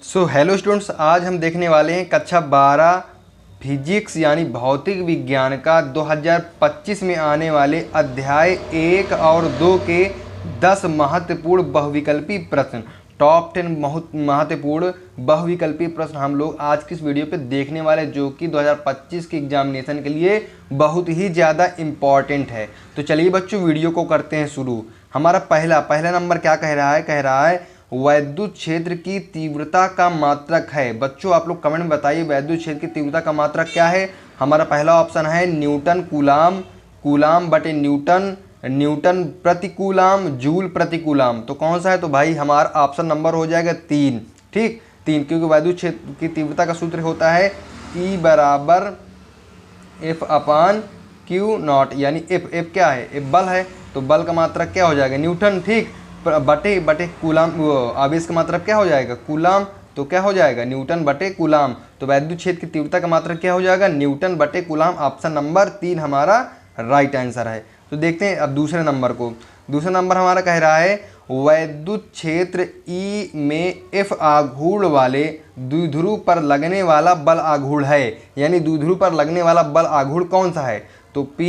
So hello students, आज हम देखने वाले हैं कक्षा 12 फिजिक्स यानी भौतिक विज्ञान का 2025 में आने वाले अध्याय 1 और 2 के 10 महत्वपूर्ण बहुविकल्पी प्रश्न। टॉप 10 महत्वपूर्ण बहुविकल्पी प्रश्न हम लोग आज की इस वीडियो पे देखने वाले, जो कि 2025 के एग्जामिनेशन के लिए बहुत ही ज़्यादा इम्पॉर्टेंट है। तो चलिए बच्चों, वीडियो को करते हैं शुरू। हमारा पहला नंबर क्या कह रहा है वैद्युत क्षेत्र की तीव्रता का मात्रक है। बच्चों आप लोग कमेंट में बताइए, वैद्युत क्षेत्र की तीव्रता का मात्रक क्या है। हमारा पहला ऑप्शन है न्यूटन कूलाम, कूलाम बटे न्यूटन, न्यूटन प्रति कूलाम, जूल प्रति कूलाम। तो कौन सा है? तो भाई हमारा ऑप्शन नंबर हो जाएगा 3। ठीक, 3, क्योंकि वैद्युत क्षेत्र की तीव्रता का सूत्र होता है E बराबर F/Q0, यानी F क्या है? F बल है, तो बल का मात्रक क्या हो जाएगा? न्यूटन। ठीक, बटे कूलाम, आवेश का मात्रक क्या हो जाएगा? कूलाम। तो क्या हो जाएगा? न्यूटन बटे कूलाम। तो वैद्युत क्षेत्र की तीव्रता का मात्रक क्या हो जाएगा? न्यूटन बटे कूलाम। ऑप्शन नंबर 3 हमारा राइट आंसर है। तो देखते हैं अब दूसरे नंबर को। दूसरा नंबर हमारा कह रहा है वैद्युत क्षेत्र E में F आघूर्ण वाले द्विध्रुव पर लगने वाला बल आघूर्ण है, यानी द्विध्रुव पर लगने वाला बल आघूर्ण कौन सा है? तो P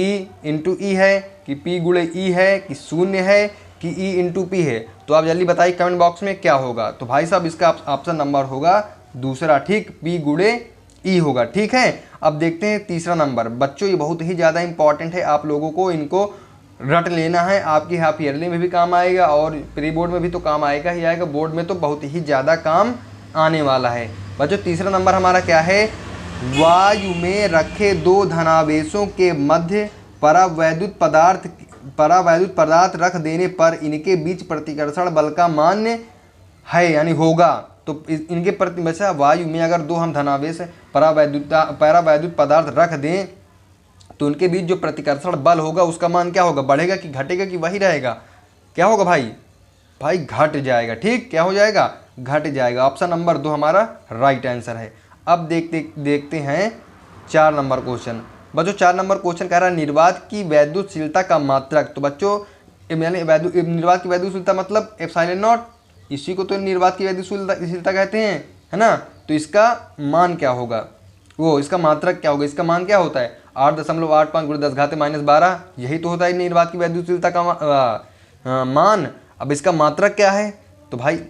इंटू E है कि P गुणे E है कि शून्य है कि E इंटू P है? तो आप जल्दी बताइए कमेंट बॉक्स में क्या होगा। तो भाई साहब इसका ऑप्शन नंबर होगा दूसरा। ठीक, P गुणे E होगा। ठीक है, अब देखते हैं तीसरा नंबर। बच्चों ये बहुत ही ज़्यादा इंपॉर्टेंट है, आप लोगों को इनको रट लेना है। आपकी हाफ ईयरली में भी काम आएगा और प्री बोर्ड में भी तो काम आएगा ही आएगा, बोर्ड में तो बहुत ही ज़्यादा काम आने वाला है। बच्चों तीसरा नंबर हमारा क्या है? वायु में रखे दो धनावेशों के मध्य परावैद्युत पदार्थ रख देने पर इनके बीच प्रतिकर्षण बल का मान है, यानी होगा। तो इनके प्रति बचा वायु में अगर दो हम धनावेश परावैद्युत पदार्थ रख दें तो उनके बीच जो प्रतिकर्षण बल होगा उसका मान क्या होगा? बढ़ेगा कि घटेगा कि वही रहेगा? क्या होगा भाई? भाई घट जाएगा। ठीक, क्या हो जाएगा? घट जाएगा। ऑप्शन नंबर 2 हमारा राइट आंसर है। अब देखते हैं 4 नंबर क्वेश्चन। बच्चों 4 नंबर क्वेश्चन कह रहा है निर्वात की वैद्युतशीलता का मात्रक। तो बच्चों निर्वात की वैद्युतशीलता मतलब ε0, इसी को तो निर्वात की वैद्युतशीलता कहते हैं, है ना? तो इसका मान क्या होगा? इसका मात्रक क्या होगा? इसका मान क्या होता है? 8.85 × 10⁻⁻12, यही तो होता है निर्वात की वैद्युतशीलता का मान। अब इसका मात्रक क्या है? तो भाई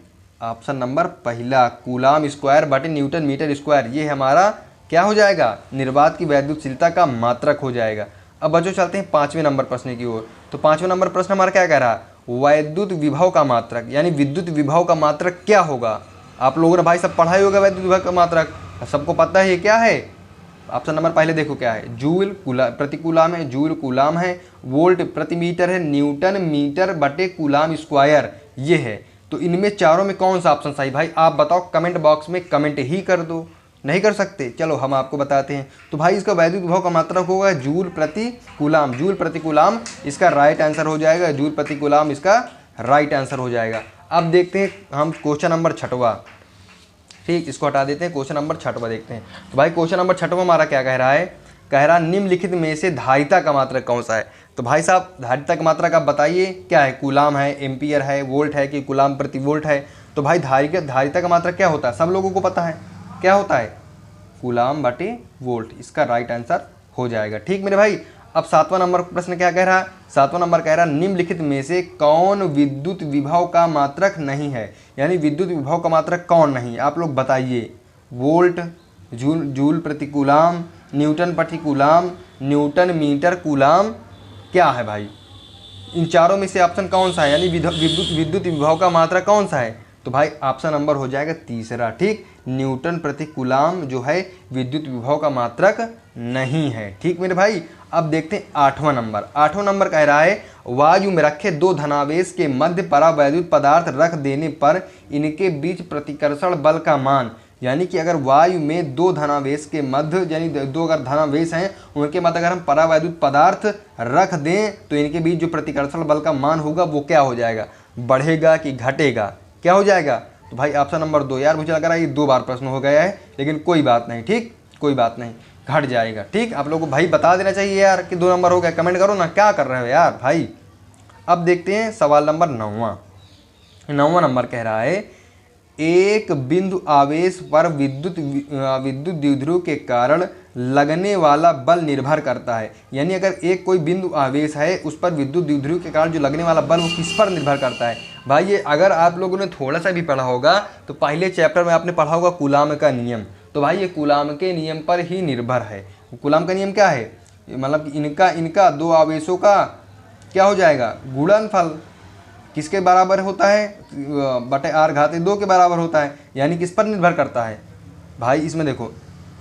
ऑप्शन नंबर पहला कूलाम स्क्वायर बटे न्यूटन मीटर स्क्वायर, ये हमारा क्या हो जाएगा? निर्वात की वैद्युतशीलता का मात्रक हो जाएगा। अब बच्चों चलते हैं 5वें नंबर प्रश्न की ओर। तो 5वां नंबर प्रश्न हमारा क्या कह रहा है? वैद्युत विभव का मात्रक, यानी विद्युत विभव का मात्रक क्या होगा? आप लोगों ने भाई सब पढ़ा ही होगा वैद्युत विभव का मात्रक, सबको पता है ये क्या है। ऑप्शन नंबर पहले देखो क्या है? जूल प्रति कूलाम है, जूल कूलाम है, वोल्ट प्रति मीटर है, न्यूटन मीटर बटे कूलाम स्क्वायर ये है। तो इनमें चारों में कौन सा ऑप्शन सही? भाई आप बताओ, कमेंट बॉक्स में कमेंट ही कर दो। नहीं कर सकते? चलो हम आपको बताते हैं। तो भाई इसका वैद्युत विभव का मात्रक होगा जूल प्रति कूलाम। जूल प्रति कूलाम इसका राइट आंसर हो जाएगा। जूल प्रति कूलाम इसका राइट आंसर हो जाएगा। अब देखते हैं हम क्वेश्चन नंबर 6वां। ठीक, इसको हटा देते हैं। क्वेश्चन नंबर 6वां देखते हैं। तो भाई क्वेश्चन नंबर 6वां हमारा क्या कह रहा है? कह रहा निम्नलिखित में से धारिता का मात्रक कौन सा है? तो भाई साहब धारिता का मात्रक आप बताइए क्या है? कूलाम है, एम्पियर है, वोल्ट है कि कूलाम प्रति वोल्ट है? तो भाई धारिता का मात्रक क्या होता है? सब लोगों को पता है क्या होता है? कूलाम बटे वोल्ट, इसका राइट आंसर हो जाएगा। ठीक मेरे भाई। अब 7वां नंबर प्रश्न क्या कह रहा है? 7वां नंबर कह रहा है निम्नलिखित में से कौन विद्युत विभव का मात्रक नहीं है, यानी विद्युत विभव का मात्रक कौन नहीं है? आप लोग बताइए। वोल्ट, जूल प्रति कूलाम, न्यूटन प्रति कूलाम, न्यूटन मीटर कूलाम, क्या है भाई? इन चारों में से ऑप्शन कौन सा है, यानी विद्युत विभव का मात्रक कौन सा है? तो भाई ऑप्शन नंबर हो जाएगा तीसरा। ठीक, न्यूटन प्रति कूलाम जो है विद्युत विभव का मात्रक नहीं है। ठीक मेरे भाई। अब देखते हैं 8वां नंबर। 8वां नंबर कह रहा है वायु में रखे दो धनावेश के मध्य परावैद्युत पदार्थ रख देने पर इनके बीच प्रतिकर्षण बल का मान, यानी कि अगर वायु में दो धनावेश के मध्य, यानी दो अगर धनावेश हैं उनके मध्य अगर हम परावैद्युत पदार्थ रख दें तो इनके बीच जो प्रतिकर्षण बल का मान होगा वो क्या हो जाएगा? बढ़ेगा कि घटेगा? क्या हो जाएगा? तो भाई ऑप्शन नंबर 2। यार मुझे लग रहा है ये 2 बार प्रश्न हो गया है, लेकिन कोई बात नहीं। ठीक, कोई बात नहीं, घट जाएगा। ठीक, आप लोगों को भाई बता देना चाहिए यार कि 2 नंबर हो गया। कमेंट करो ना, क्या कर रहे हो यार भाई। अब देखते हैं सवाल नंबर 9वां। 9वां नंबर कह रहा है एक बिंदु आवेश पर विद्युत द्विध्रुव के कारण लगने वाला बल निर्भर करता है। यानी अगर एक कोई बिंदु आवेश है उस पर विद्युत द्विध्रुव के कारण जो लगने वाला बल वो किस पर निर्भर करता है। भाई ये अगर आप लोगों ने थोड़ा सा भी पढ़ा होगा तो पहले चैप्टर में आपने पढ़ा होगा कूलाम का नियम। तो भाई ये कूलाम के नियम पर ही निर्भर है। कूलाम का नियम क्या है, मतलब इनका दो आवेशों का क्या हो जाएगा, गुणनफल किसके बराबर होता है, बटे r घाते 2 के बराबर होता है। यानी किस पर निर्भर करता है भाई, इसमें देखो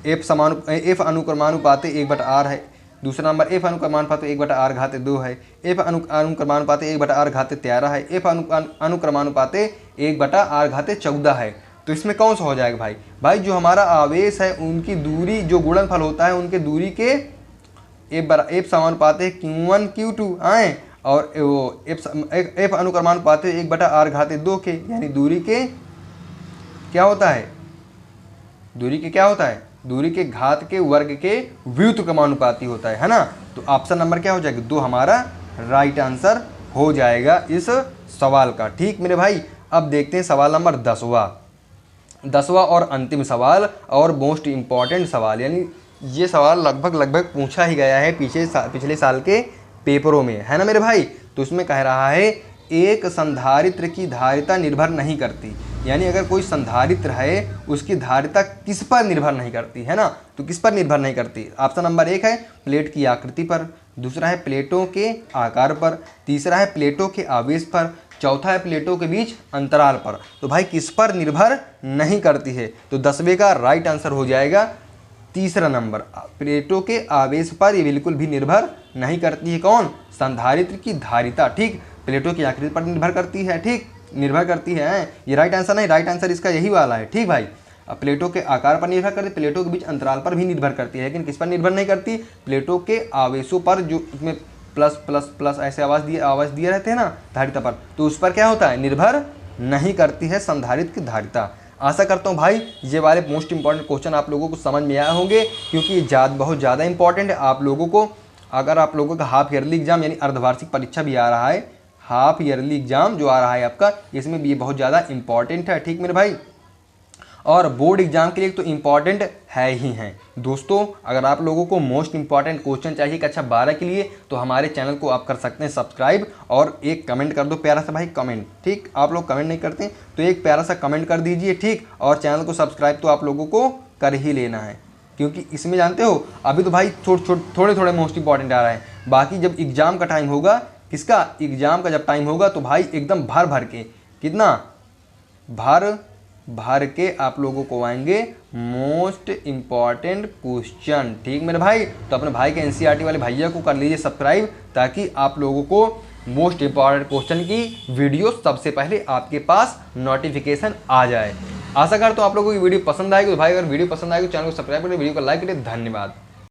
F अनुक्रमानुपाते 1/r है, दूसरा नंबर F अनुक्रमानुपाते 1/r घाते 2 है, F अनुक्रमानुपाते 1/r घाते 13 है, F अनुक्रमानुपाते 1/r घाते 14 है। तो इसमें कौन सा हो जाएगा भाई, भाई जो हमारा आवेश है उनकी दूरी जो गुणनफल होता है उनके दूरी के F समानुपाते Q1 Q2 आए और वो F अनुक्रमानुपाते 1/r घाते 2 के, यानी दूरी के क्या होता है, दूरी के क्या होता है, दूरी के घात के वर्ग के व्युत्क्रमानुपाती होता है ना। तो ऑप्शन नंबर क्या हो जाएगा, 2 हमारा राइट आंसर हो जाएगा इस सवाल का। ठीक मेरे भाई, अब देखते हैं सवाल नंबर 10वां और अंतिम सवाल और मोस्ट इम्पॉर्टेंट सवाल। यानी ये सवाल लगभग पूछा ही गया है पिछले साल के पेपरों में, है ना मेरे भाई। तो उसमें कह रहा है एक संधारित्र की धारिता निर्भर नहीं करती। यानी अगर कोई संधारित्र है उसकी धारिता किस पर निर्भर नहीं करती, है ना। तो किस पर निर्भर नहीं करती, ऑप्शन नंबर 1 है प्लेट की आकृति पर, दूसरा है प्लेटों के आकार पर, तीसरा है प्लेटों के आवेश पर, चौथा है प्लेटों के बीच अंतराल पर। तो भाई किस पर निर्भर नहीं करती है, तो 10वें का राइट आंसर हो जाएगा तीसरा नंबर, प्लेटों के आवेश पर ये बिल्कुल भी निर्भर नहीं करती है। कौन, संधारित्र की धारिता। ठीक, प्लेटों की आकृति पर निर्भर करती है, ठीक निर्भर करती है, ये राइट आंसर नहीं, राइट आंसर इसका यही वाला है। ठीक भाई, अब प्लेटों के आकार पर निर्भर करती, प्लेटों के बीच अंतराल पर भी निर्भर करती है, लेकिन किस पर निर्भर नहीं करती, प्लेटों के आवेशों पर, जो इसमें प्लस प्लस प्लस ऐसे आवाज दिए रहते हैं ना धारिता पर, तो उस पर क्या होता है, निर्भर नहीं करती है संधारित्र की धारिता। आशा करता हूँ भाई ये वाले मोस्ट इंपॉर्टेंट क्वेश्चन आप लोगों को समझ में आए होंगे, क्योंकि बहुत ज़्यादा इंपॉर्टेंट है आप लोगों को। अगर आप लोगों का हाफ ईयरली एग्जाम यानी अर्धवार्षिक परीक्षा भी आ रहा है, हाफ ईयरली एग्जाम जो आ रहा है आपका, इसमें भी ये बहुत ज़्यादा इंपॉर्टेंट है। ठीक मेरे भाई, और बोर्ड एग्जाम के लिए तो इम्पॉर्टेंट है ही हैं दोस्तों। अगर आप लोगों को मोस्ट इंपॉर्टेंट क्वेश्चन चाहिए कक्षा 12 के लिए, तो हमारे चैनल को आप कर सकते हैं सब्सक्राइब और एक कमेंट कर दो प्यारा सा भाई कमेंट। ठीक, आप लोग कमेंट नहीं करते तो एक प्यारा सा कमेंट कर दीजिए। ठीक, और चैनल को सब्सक्राइब तो आप लोगों को कर ही लेना है, क्योंकि इसमें जानते हो अभी तो भाई थोड़े मोस्ट इंपॉर्टेंट आ रहा है, बाकी जब एग्जाम का टाइम होगा, किसका, एग्जाम का जब टाइम होगा तो भाई एकदम भर के, कितना भर के आप लोगों को आएंगे मोस्ट इम्पॉर्टेंट क्वेश्चन। ठीक मेरे भाई, तो अपने भाई के एनसीईआरटी वाले भैया को कर लीजिए सब्सक्राइब, ताकि आप लोगों को मोस्ट इम्पॉर्टेंट क्वेश्चन की वीडियो सबसे पहले आपके पास नोटिफिकेशन आ जाए। आशा करता हूँ आप लोगों की वीडियो पसंद आएगी। तो भाई अगर वीडियो पसंद आएगी तो चैनल को सब्सक्राइब करें, वीडियो को लाइक करें। धन्यवाद।